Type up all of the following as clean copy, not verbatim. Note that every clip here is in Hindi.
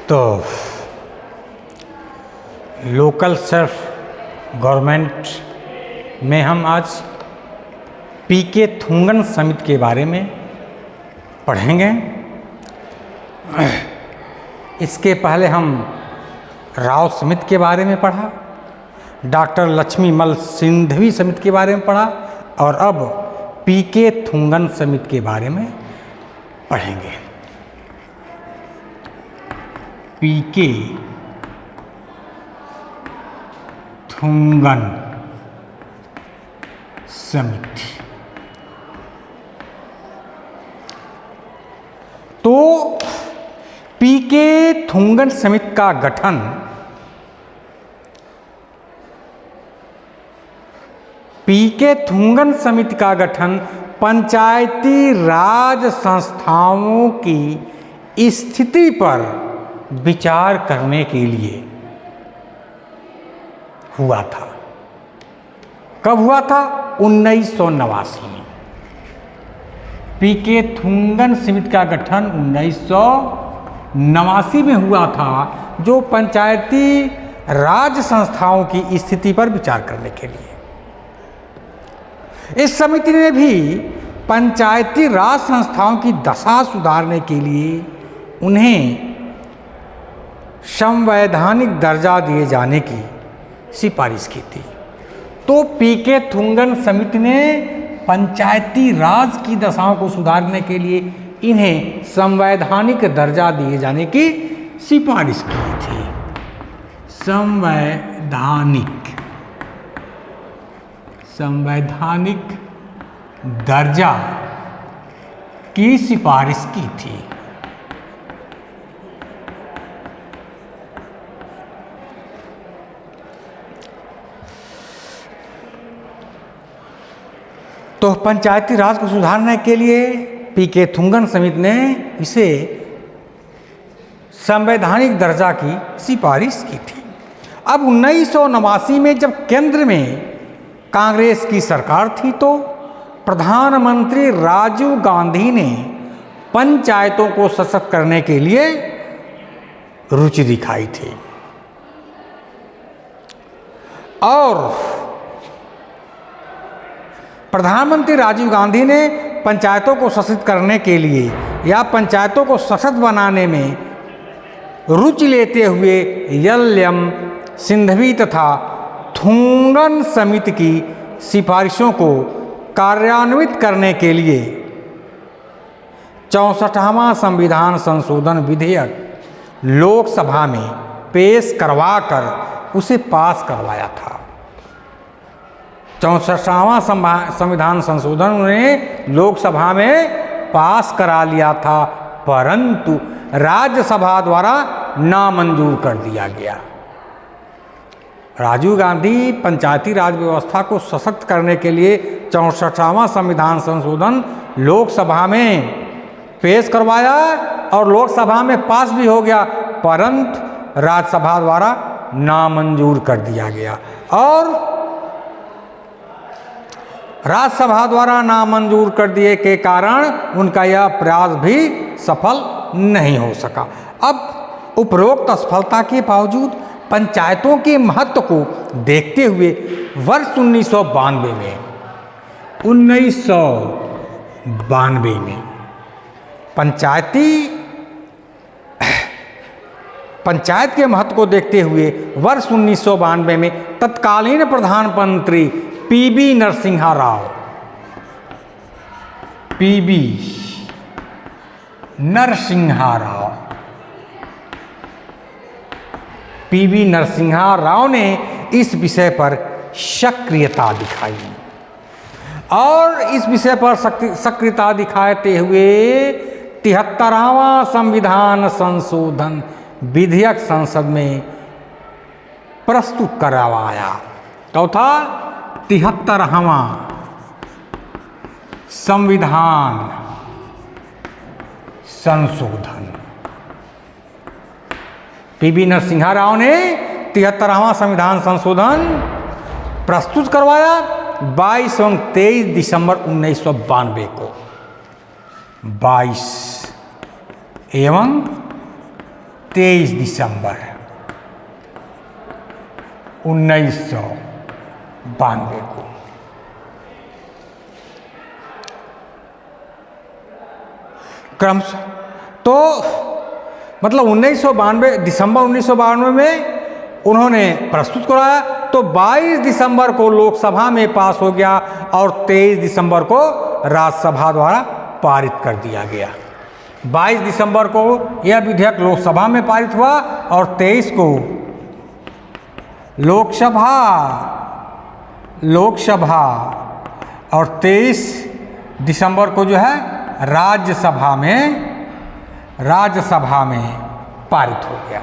तो लोकल सेल्फ गवर्नमेंट में हम आज पीके थुंगन समिति के बारे में पढ़ेंगे। इसके पहले हम राव समिति के बारे में पढ़ा, डॉक्टर लक्ष्मीमल सिंघवी समिति के बारे में पढ़ा और अब पीके थुंगन समिति के बारे में पढ़ेंगे। पीके थुंगन समिति। तो पीके थुंगन समिति का गठन पीके थुंगन समिति का गठन पंचायती राज संस्थाओं की स्थिति पर विचार करने के लिए हुआ था। कब हुआ था? 1989 में। पीके थुंगन समिति का गठन 1989 में हुआ था, जो पंचायती राज संस्थाओं की स्थिति पर विचार करने के लिए। इस समिति ने भी पंचायती राज संस्थाओं की दशा सुधारने के लिए उन्हें संवैधानिक दर्जा दिए जाने की सिफारिश की थी। तो पीके थुंगन समिति ने पंचायती राज की दशाओं को सुधारने के लिए इन्हें संवैधानिक दर्जा दिए जाने की सिफारिश की थी। संवैधानिक दर्जा की सिफारिश की थी। तो पंचायती राज को सुधारने के लिए पीके थुंगन समिति ने इसे संवैधानिक दर्जा की सिफारिश की थी। अब 1989 में जब केंद्र में कांग्रेस की सरकार थी, तो प्रधानमंत्री राजीव गांधी ने पंचायतों को सशक्त करने के लिए रुचि दिखाई थी और प्रधानमंत्री राजीव गांधी ने पंचायतों को सशक्त करने के लिए या पंचायतों को सशक्त बनाने में रुचि लेते हुए एल.एम. सिंघवी तथा थुंगन समिति की सिफारिशों को कार्यान्वित करने के लिए 64वां संविधान संशोधन विधेयक लोकसभा में पेश करवाकर उसे पास करवाया था। 64वां संविधान संशोधन उन्हें लोकसभा में पास करा लिया था, परंतु राज्यसभा द्वारा नामंजूर कर दिया गया। राजीव गांधी पंचायती राज व्यवस्था को सशक्त करने के लिए 64वां संविधान संशोधन लोकसभा में पेश करवाया और लोकसभा में पास भी हो गया, परंतु राज्यसभा द्वारा नामंजूर कर दिया गया और राज्यसभा द्वारा नामंजूर कर दिए के कारण उनका यह प्रयास भी सफल नहीं हो सका। अब उपरोक्त असफलता के बावजूद पंचायतों के महत्व को देखते हुए वर्ष 1992 में पंचायत के महत्व को देखते हुए वर्ष 1992 में तत्कालीन प्रधानमंत्री पीवी नरसिम्हा राव ने इस विषय पर सक्रियता दिखाई और इस विषय पर सक्रियता दिखाते हुए 73वां संविधान संशोधन विधेयक संसद में प्रस्तुत करवाया। चौथा 73वां संविधान संशोधन पीवी नरसिम्हा राव ने 73वां संविधान संशोधन प्रस्तुत करवाया 22 एवं 23 दिसंबर 1992 को। 22 एवं 23 दिसंबर 1992 को। क्रमशः तो मतलब 1992 दिसंबर 1992 में उन्होंने प्रस्तुत कराया, तो 22 दिसंबर को लोकसभा में पास हो गया और 23 दिसंबर को राज्यसभा द्वारा पारित कर दिया गया। 22 दिसंबर को यह विधेयक लोकसभा में पारित हुआ और 23 को लोकसभा और 23 दिसंबर को जो है राज्यसभा में पारित हो गया।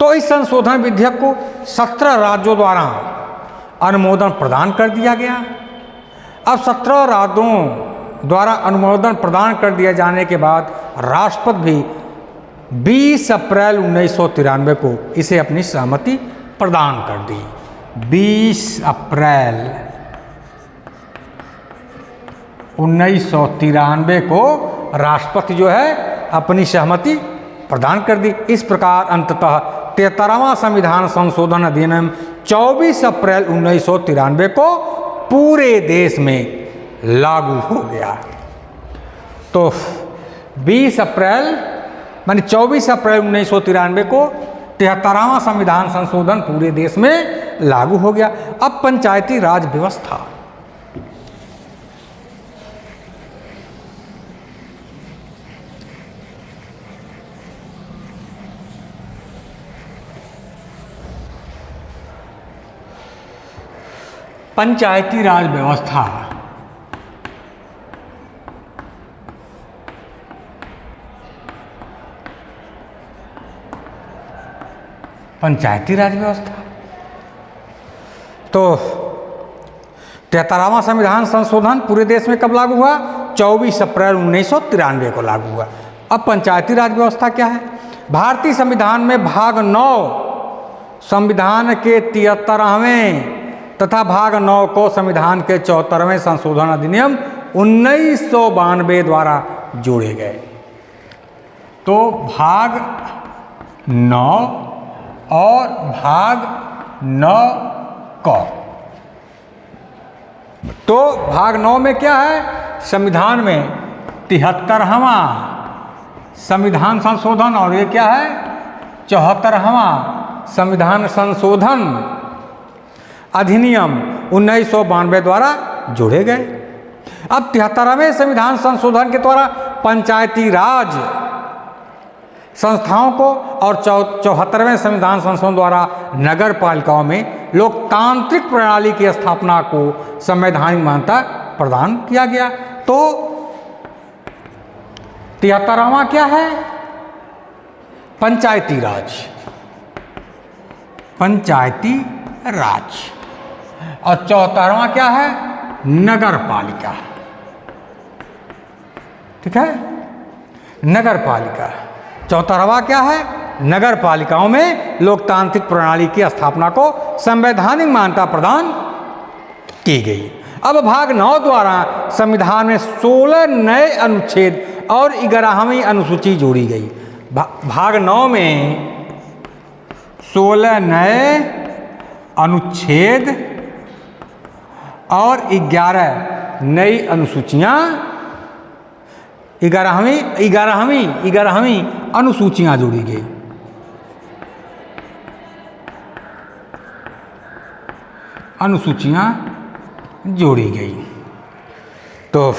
तो इस संशोधन विधेयक को 17 राज्यों द्वारा अनुमोदन प्रदान कर दिया गया। अब 17 राज्यों द्वारा अनुमोदन प्रदान कर दिए जाने के बाद राष्ट्रपति भी 20 अप्रैल 1993 को इसे अपनी सहमति प्रदान कर दी। 20 अप्रैल 1993 को राष्ट्रपति जो है अपनी सहमति प्रदान कर दी। इस प्रकार अंततः 73वां संविधान संशोधन अधिनियम 24 अप्रैल 1993 को पूरे देश में लागू हो गया। तो 24 अप्रैल 1993 को 73वां संविधान संशोधन पूरे देश में लागू हो गया। अब पंचायती राज व्यवस्था। पंचायती राज व्यवस्था पंचायती राज व्यवस्था तो 73वां संविधान संशोधन पूरे देश में कब लागू हुआ? 24 अप्रैल 1993 को लागू हुआ। अब पंचायती राज व्यवस्था क्या है? भारतीय संविधान में भाग 9 संविधान के 73वें तथा भाग 9 को संविधान के 74वें संशोधन अधिनियम 1992 द्वारा जोड़े गए। तो भाग 9 और भाग 9 क। तो भाग 9 में क्या है? संविधान में 73वां संविधान संशोधन और ये क्या है? 74वां संविधान संशोधन अधिनियम 1992 द्वारा जोड़े गए। अब 73वें संविधान संशोधन के द्वारा पंचायती राज संस्थाओं को और 74वें संविधान संशोधन द्वारा नगर पालिकाओं में लोकतांत्रिक प्रणाली की स्थापना को संवैधानिक मान्यता प्रदान किया गया। तो 73वां क्या है? पंचायती राज, पंचायती राज। और 74वां क्या है? नगर पालिका। ठीक है, नगर पालिका। 74वां क्या है? नगर पालिकाओं में लोकतांत्रिक प्रणाली की स्थापना को संवैधानिक मान्यता प्रदान की गई। अब भाग 9 द्वारा संविधान में 16 नए अनुच्छेद और 11वीं अनुसूची जोड़ी गई। भाग 9 में 16 नए अनुच्छेद और 11 नई अनुसूचियां 11वीं अनुसूचियां जोड़ी गई। अनुसूचियां जोड़ी गई। तो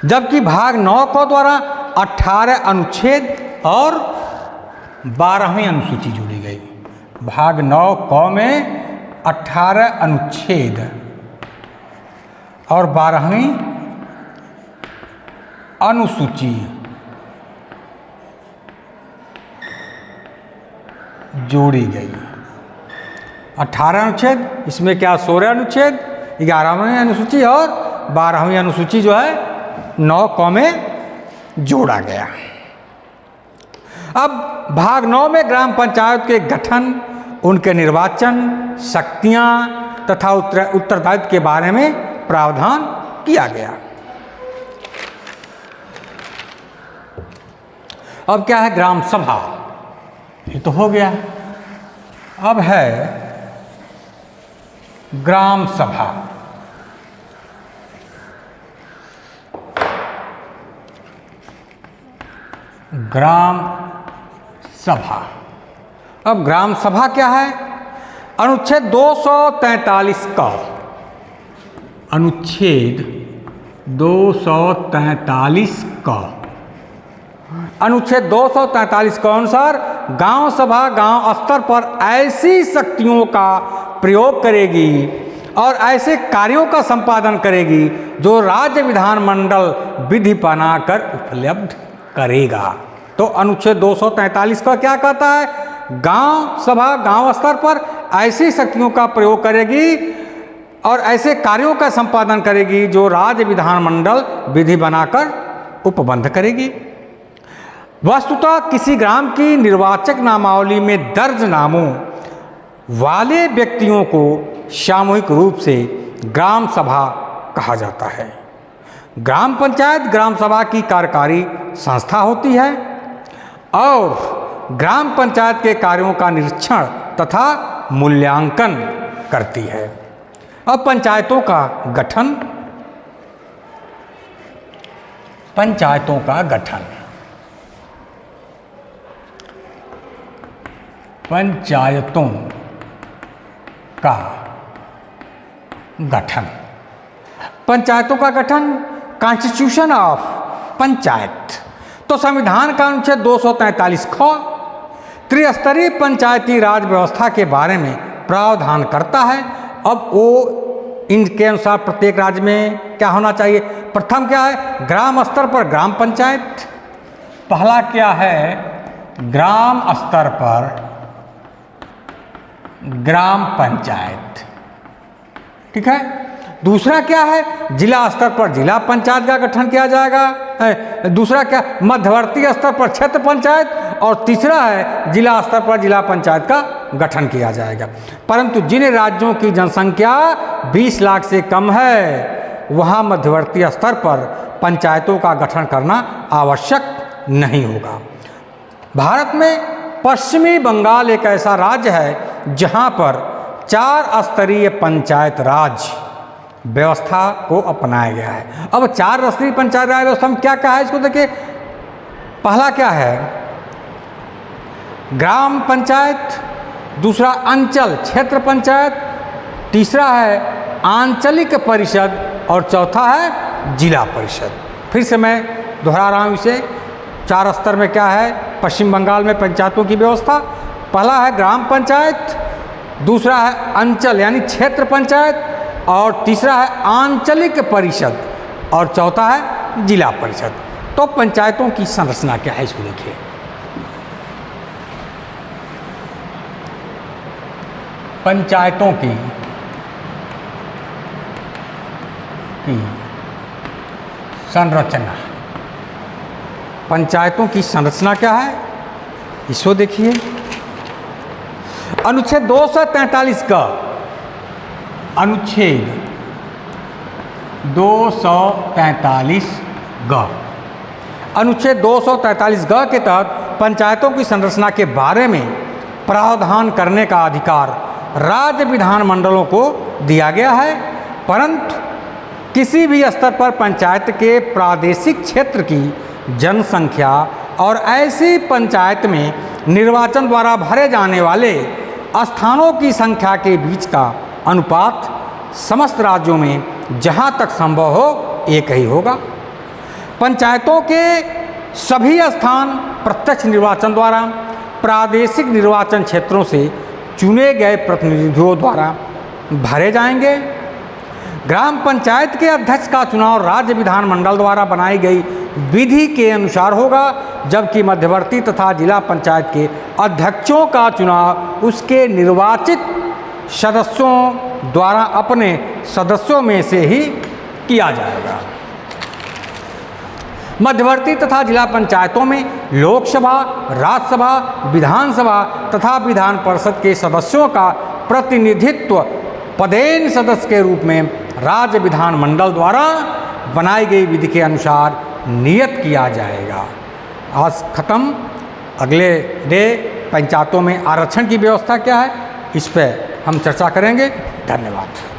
जबकि भाग 9 को द्वारा 18 अनुच्छेद और 12वीं अनुसूची जोड़ी गई। भाग 9 क में 18 अनुच्छेद और 12वीं अनुसूची जोड़ी गई। 18 अनुच्छेद, इसमें क्या 16 अनुच्छेद, 11वीं अनुसूची और 12वीं अनुसूची जो है 9 क में जोड़ा गया। अब भाग 9 में ग्राम पंचायत के गठन, उनके निर्वाचन, शक्तियां तथा उत्तरदायित्व के बारे में प्रावधान किया गया। अब क्या है ग्राम सभा, ये तो हो गया। अब है ग्राम सभा। ग्राम सभा। अब ग्राम सभा क्या है? अनुच्छेद 243 का, अनुच्छेद 243 का, अनुच्छेद 243 के अनुसार गांव सभा गांव स्तर पर ऐसी शक्तियों का प्रयोग करेगी और ऐसे कार्यों का संपादन करेगी जो राज्य विधानमंडल विधि बनाकर उपलब्ध करेगा। तो अनुच्छेद 243 का क्या कहता है? गांव सभा गांव स्तर पर ऐसी शक्तियों का प्रयोग करेगी और ऐसे कार्यों का संपादन करेगी जो राज्य विधानमंडल विधि बनाकर उपबंध करेगी। वस्तुतः किसी ग्राम की निर्वाचक नामावली में दर्ज नामों वाले व्यक्तियों को सामूहिक रूप से ग्राम सभा कहा जाता है। ग्राम पंचायत ग्राम सभा की कार्यकारी संस्था होती है और ग्राम पंचायत के कार्यों का निरीक्षण तथा मूल्यांकन करती है। अब पंचायतों का गठन। पंचायतों का गठन, पंचायतों का गठन, पंचायतों का गठन, कॉन्स्टिट्यूशन ऑफ पंचायत। तो संविधान का अनुच्छेद 243 ख त्रिस्तरीय पंचायती राज व्यवस्था के बारे में प्रावधान करता है। अब वो इनके अनुसार प्रत्येक राज्य में क्या होना चाहिए? प्रथम क्या है? ग्राम स्तर पर ग्राम पंचायत। पहला क्या है? ग्राम स्तर पर ग्राम पंचायत, ठीक है। दूसरा क्या है? जिला स्तर पर जिला पंचायत का गठन किया जाएगा। दूसरा क्या? मध्यवर्ती स्तर पर क्षेत्र पंचायत। और तीसरा है जिला स्तर पर जिला पंचायत का गठन किया जाएगा। परंतु जिन राज्यों की जनसंख्या 20 लाख से कम है वहाँ मध्यवर्ती स्तर पर पंचायतों का गठन करना आवश्यक नहीं होगा। भारत में पश्चिमी बंगाल एक ऐसा राज्य है जहाँ पर 4 स्तरीय पंचायत राज व्यवस्था को अपनाया गया है। अब 4 स्तरीय पंचायत राज व्यवस्था में क्या कहा है इसको देखिए। पहला क्या है? ग्राम पंचायत, दूसरा अंचल क्षेत्र पंचायत, तीसरा है आंचलिक परिषद और चौथा है जिला परिषद। फिर से मैं दोहरा रहा हूँ इसे। 4 स्तर में क्या है पश्चिम बंगाल में पंचायतों की व्यवस्था? पहला है ग्राम पंचायत, दूसरा है अंचल यानी क्षेत्र पंचायत और तीसरा है आंचलिक परिषद और चौथा है जिला परिषद। तो पंचायतों की संरचना क्या है इसको देखिए। पंचायतों की संरचना, पंचायतों की संरचना क्या है इसको देखिए। अनुच्छेद 243 का, अनुच्छेद 243 ग, अनुच्छेद 243 ग के तहत पंचायतों की संरचना के बारे में प्रावधान करने का अधिकार राज्य विधानमंडलों को दिया गया है। परंतु किसी भी स्तर पर पंचायत के प्रादेशिक क्षेत्र की जनसंख्या और ऐसी पंचायत में निर्वाचन द्वारा भरे जाने वाले स्थानों की संख्या के बीच का अनुपात समस्त राज्यों में जहां तक संभव हो एक ही होगा। पंचायतों के सभी स्थान प्रत्यक्ष निर्वाचन द्वारा प्रादेशिक निर्वाचन क्षेत्रों से चुने गए प्रतिनिधियों द्वारा भरे जाएंगे। ग्राम पंचायत के अध्यक्ष का चुनाव राज्य विधानमंडल द्वारा बनाई गई विधि के अनुसार होगा, जबकि मध्यवर्ती तथा जिला पंचायत के अध्यक्षों का चुनाव उसके निर्वाचित सदस्यों द्वारा अपने सदस्यों में से ही किया जाएगा। मध्यवर्ती तथा जिला पंचायतों में लोकसभा, राज्यसभा, विधानसभा तथा विधान परिषद के सदस्यों का प्रतिनिधित्व पदेन सदस्य के रूप में राज्य विधानमंडल द्वारा बनाई गई विधि के अनुसार नियत किया जाएगा। आज ख़त्म। अगले डे पंचायतों में आरक्षण की व्यवस्था क्या है, इस पर हम चर्चा करेंगे। धन्यवाद।